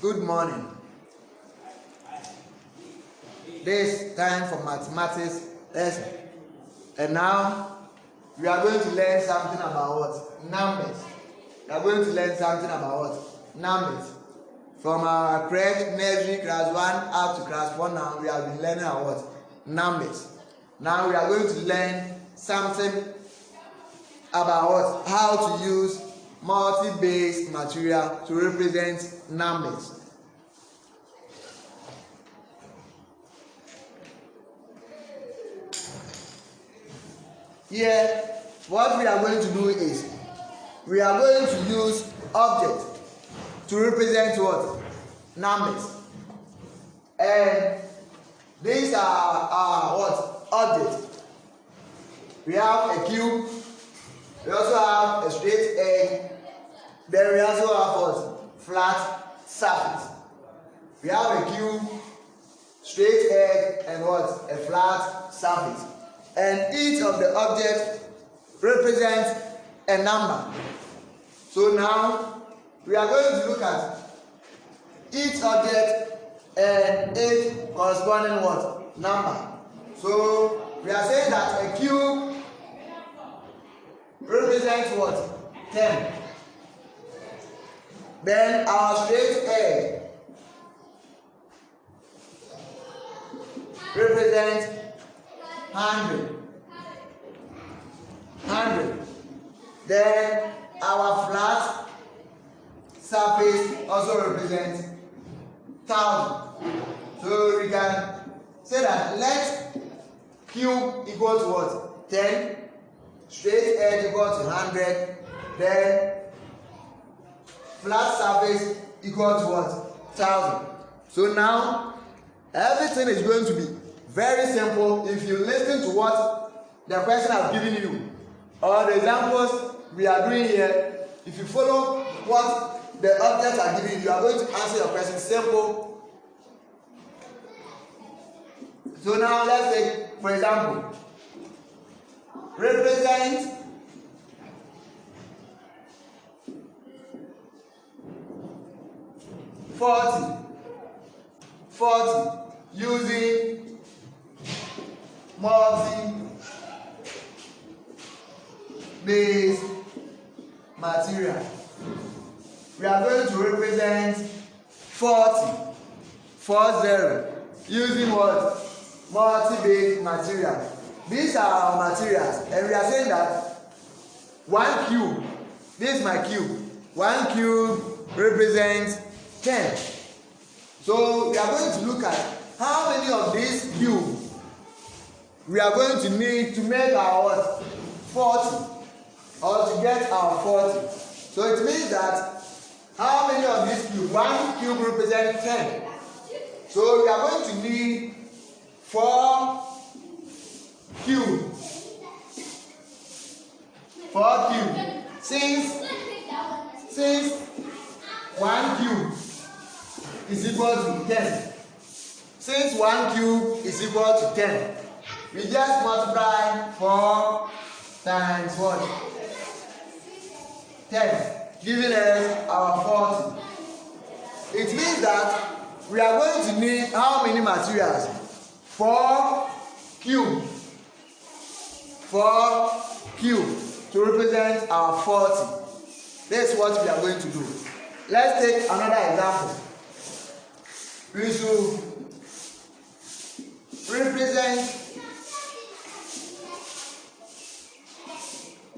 Good morning. This time for mathematics lesson. And now we are going to learn something about what? Numbers. We are going to learn something about what? Numbers. From our crèche, nursery, class 1 up to class 4 now, we have been learning about what? Numbers. Now we are going to learn something about what? How to use multi-base material to represent numbers. Here, what we are going to do is, we are going to use objects to represent what? Numbers. And these are our what? Objects. We have a cube, we also have a straight edge, then we also have what? Flat surface. We have a cube, straight edge, and what? A flat surface. And each of the objects represents a number. So now we are going to look at each object and its corresponding what? Number. So we are saying that a cube represents what? 10. Then our straight edge represents 100. Then our flat surface also represents 1000. So we can say that let cube equal to what? 10, straight edge equal to 100, then flat surface equal to what? 1000. So now everything is going to be very simple if you listen to what the question has given you, or the examples we are doing here. If you follow what the objects are giving you, you are going to answer your question simple. So now let's take, for example, represent 40 using multi-base material. We are going to represent 40 using what? Multi-base material. These are our materials, and we are saying that one cube, this is my cube, one cube represents 10. So we are going to look at how many of these cubes we are going to need to make our what? 40, or to get our 40. So it means that how many of these cubes? One cube represents 10. So we are going to need 4 cubes. 4 cubes. Since 1 cube is equal to 10. Since 1 cube is equal to 10, we just multiply 4 times what? 10, giving us our 40. It means that we are going to need how many materials? 4 cubes. 4 cubes to represent our 40. That's what we are going to do. Let's take another example. We should represent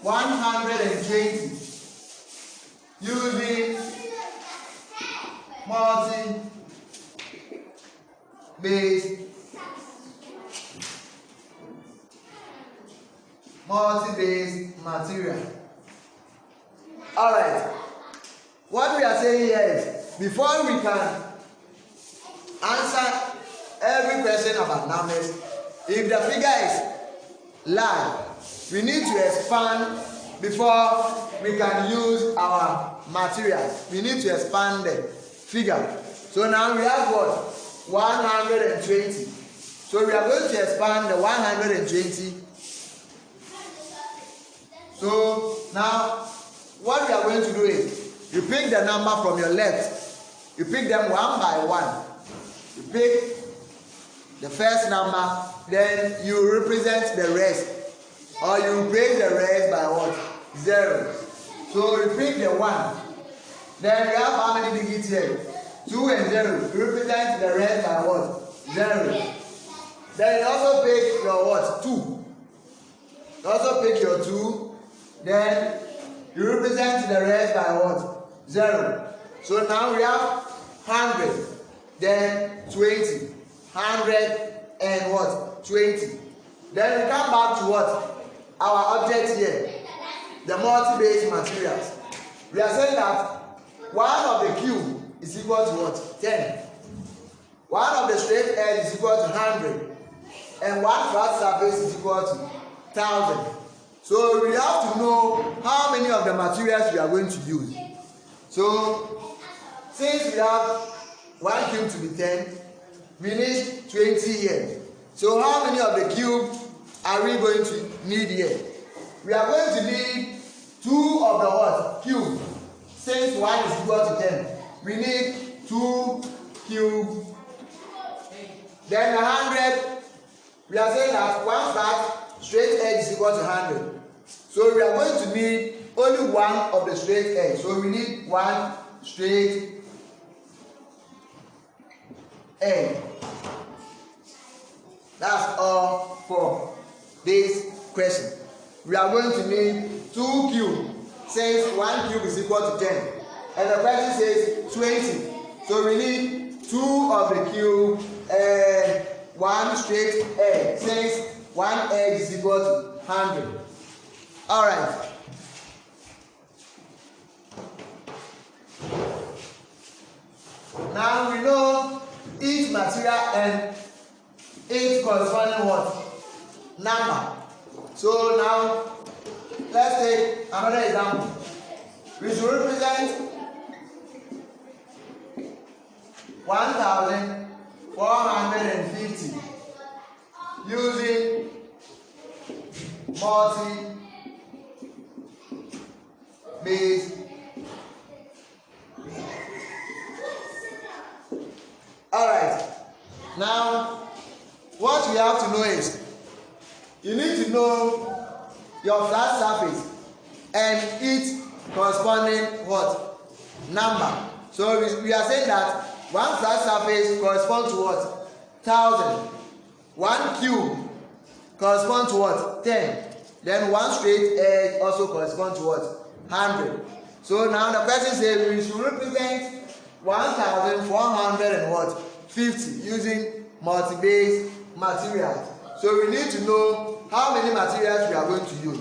120 using multi-base material. Alright, what we are saying here is, before we can answer every question about numbers, if the figure is large, we need to expand before we can use our materials. We need to expand the figure. So now we have what? 120. So we are going to expand the 120. So now what we are going to do is, you pick the number from your left, You pick them one by one. You pick the first number, then you represent the rest, or you replace the rest by what? 0. So you pick the 1. Then you have how many digits here? 2 and 0. You represent the rest by what? 0. Then you also pick your what? 2. You also pick your 2. Then you represent the rest by what? 0. So now we have 100. Then 20. 100 and what? 20. Then we come back to what? Our object here. The multi-base materials. We are saying that 1 of the cube is equal to what? 10. 1 of the straight edge is equal to 100. And 1 flat surface is equal to 1000. So we have to know how many of the materials we are going to use. So since we have 1 cube to be 10, we need 20 here. So how many of the cube are we going to need here? We are going to need 2 of the what? Cube. Since 1 is equal to 10, we need 2 cube. Then 100, we are saying that 1 flat straight edge is equal to 100. So we are going to need only 1 of the straight edge. So we need 1 straight edge. That's all for this question. We are going to need 2 cube. Since 1 cube is equal to 10. And the question says 20. So we need 2 of the cube and 1 straight edge. Since 1 edge is equal to 100. Alright. Now we know each material and its corresponding what? Number. So now let's take another example. We should represent 1450 using multi-base. Alright. Now what we have to know is you need to know your flat surface and its corresponding what? Number. So we are saying that 1 flat surface corresponds to what? 1000. 1 cube corresponds to what? 10. Then 1 straight edge also corresponds to what? 100. So now the question says we should represent 1450 using multi-base materials. So we need to know how many materials we are going to use.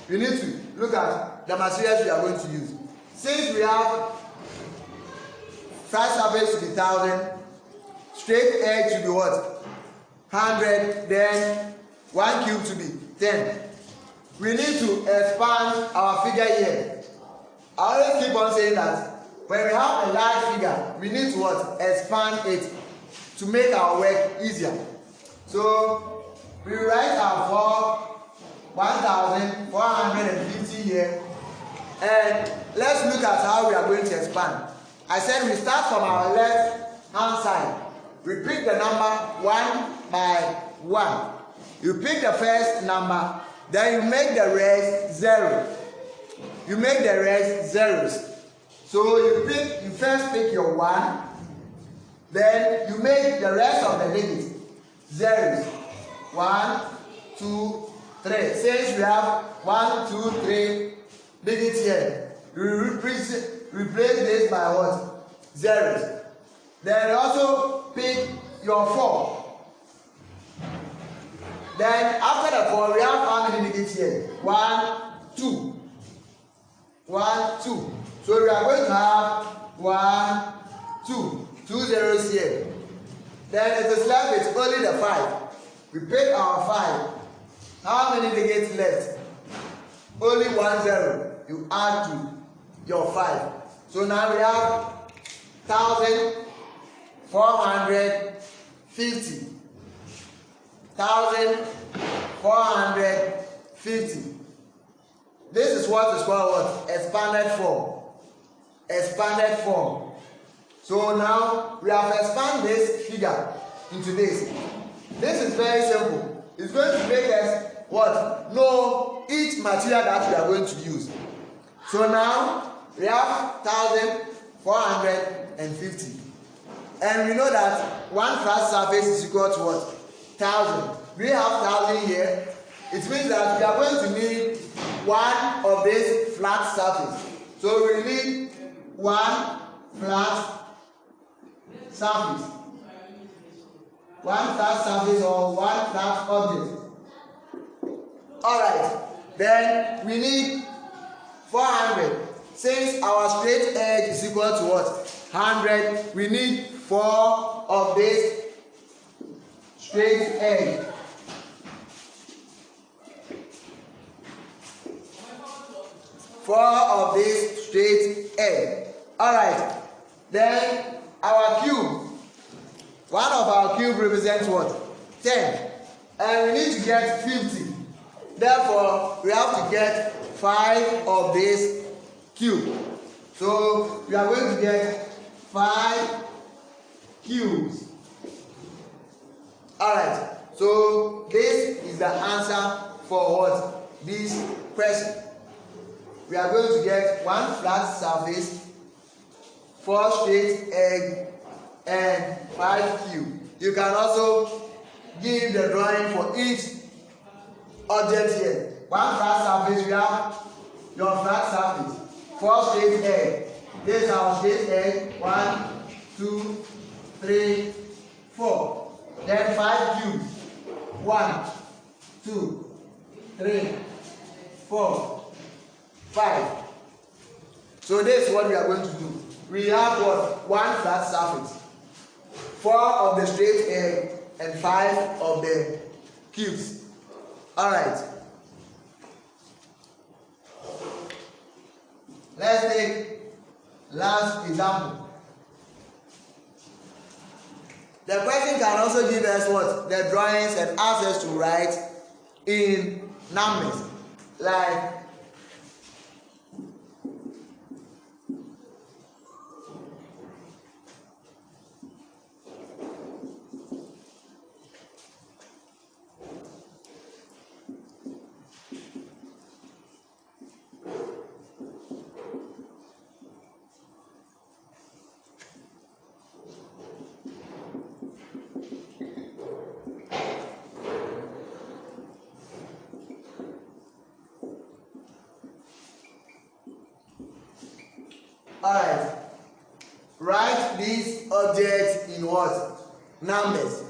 We need to look at the materials we are going to use. Since we have flat surface to be 1000, straight edge to be what? 100, then 1 cube to be 10. We need to expand our figure here. I always keep on saying that when we have a large figure, we need to what? Expand it to make our work easier. So we write our 1450 here, and let's look at how we are going to expand. I said we start from our left hand side. We pick the number 1 by 1. You pick the first number, then you make the rest 0. You make the rest zeros. So you first pick your 1, then you make the rest of the digits zeros. 1, 2, 3. Since we have 1, 2, 3 digits here, we replace this by what? Zeros. Then also pick your 4. Then after the 4, we have how many digits here? 1, 2. 1, 2. So we are going to have 1, 2. 2 zeros here. Then it is left with only the 5. We pick our 5. How many digits left? Only 1 0. You add to your 5. So now we have 1450. 1450. This is what is called what? Expanded form. Expanded form. So now we have expanded this figure into this. This is very simple. It's going to make us what? Know each material that we are going to use. So now we have 1,450. And we know that one flat surface is equal to what? 1,000. We have 1,000 here. It means that we are going to need one of this flat surface. So we need one flat surface. One flat surface or one flat object. Alright. Then we need 400. Since our straight edge is equal to what? 100. We need 4 of this straight edge. Four of this straight edge. Alright. Then our cube. One of our cube represents what? 10. And we need to get 50. Therefore, we have to get 5 of this cube. So we are going to get 5 cubes. Alright. So this is the answer for what? This question. We are going to get one flat surface, 4 straight edge, and 5 cube. You can also give the drawing for each object here. One flat surface, we have your flat surface, 4 straight edge. This is our straight edge. 1, 2, 3, 4. Then 5 cubes. 1, 2, 3, 4. 5. So this is what we are going to do. We have what? One flat surface, 4 of the straight edge, and 5 of the cubes. Alright. Let's take last example. The question can also give us what? The drawings and ask us to write in numbers. Like alright, write these objects in what? Numbers.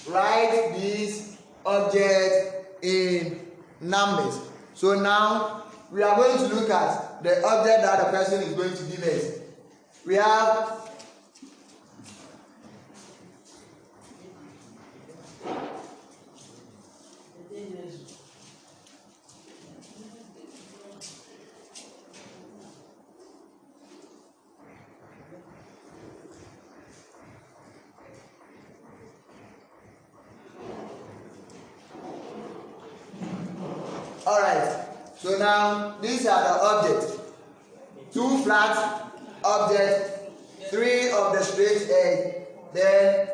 Write these objects in numbers. So now we are going to look at the object that the person is going to give us. We have alright, so now these are the objects. 2 flat objects, 3 of the straight edge, then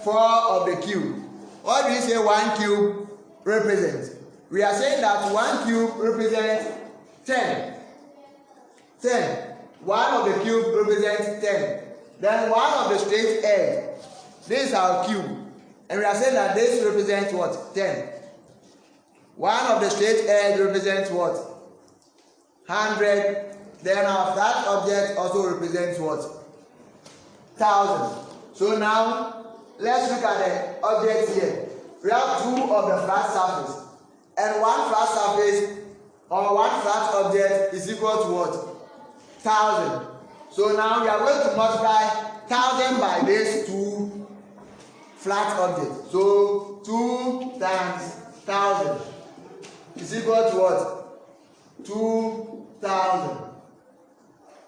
4 of the cube. What do you say 1 cube represents? We are saying that 1 cube represents 10. 10. 1 of the cube represents 10. Then 1 of the straight edge. This is our cube. And we are saying that this represents what? 10. 1 of the straight edge represents what? 100. Then our flat object also represents what? 1,000. So now let's look at the objects here. We have 2 of the flat surface, and 1 flat surface or 1 flat object is equal to what? 1,000. So now we are going to multiply 1,000 by these 2 flat objects. So 2 times 1,000 is equal to what? 2,000.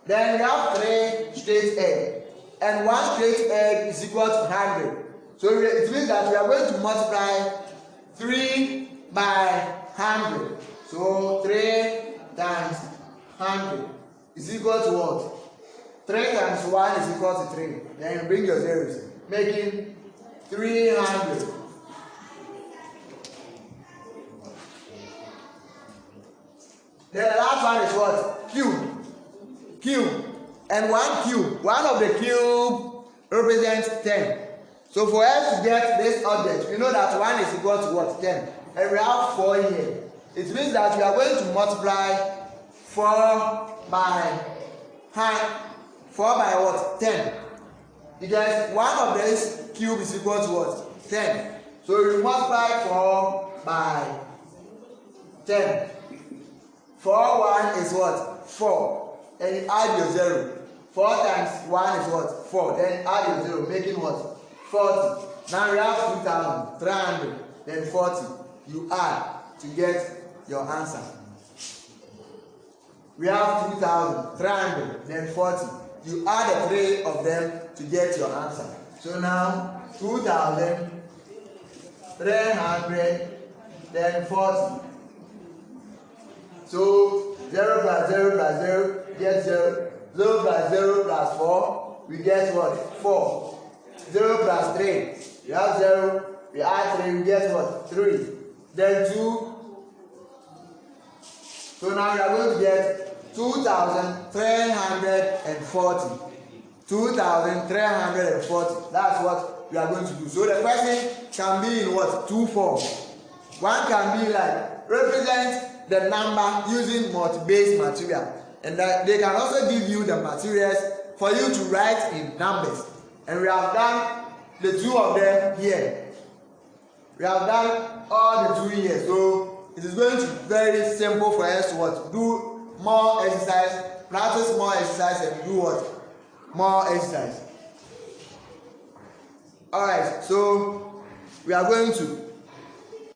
Then we have 3 straight edge, and 1 straight edge is equal to 100. So it means that we are going to multiply 3 by 100. So 3 times 100 is equal to what? 3 times 1 is equal to 3. Then you bring your zeros, making 300. Then the last one is what? Cube. Cube. And 1 cube. 1 of the cube represents 10. So for us to get this object, we know that 1 is equal to what? 10. And we have 4 here. It means that we are going to multiply 4 by 10. Because 1 of this cube is equal to what? 10. So we multiply 4 by 10. 4 1 is what? 4. And you add your 0. 4 times 1 is what? 4. Then add your 0, making what? 40. Now we have 2,300. Then 40. You add to get your answer. We have 2,300. Then 40. You add the 3 of them to get your answer. So now 2,300. Then 40. So 0 plus 0 plus 0 gets 0. 0 plus 0 plus 4, we get what? 4. 0 plus 3, we have 0, we add 3, we get what? 3. Then 2. So now we are going to get 2,340. 2,340. That's what we are going to do. So the question can be in what? 2 forms. One can be like represent the number using multi-base material, and that they can also give you the materials for you to write in numbers. And we have done the 2 of them here. We have done all the 2 here. So it is going to be very simple for us to what? Do more exercise, practice more exercise, and do what? More exercise. Alright, so we are going to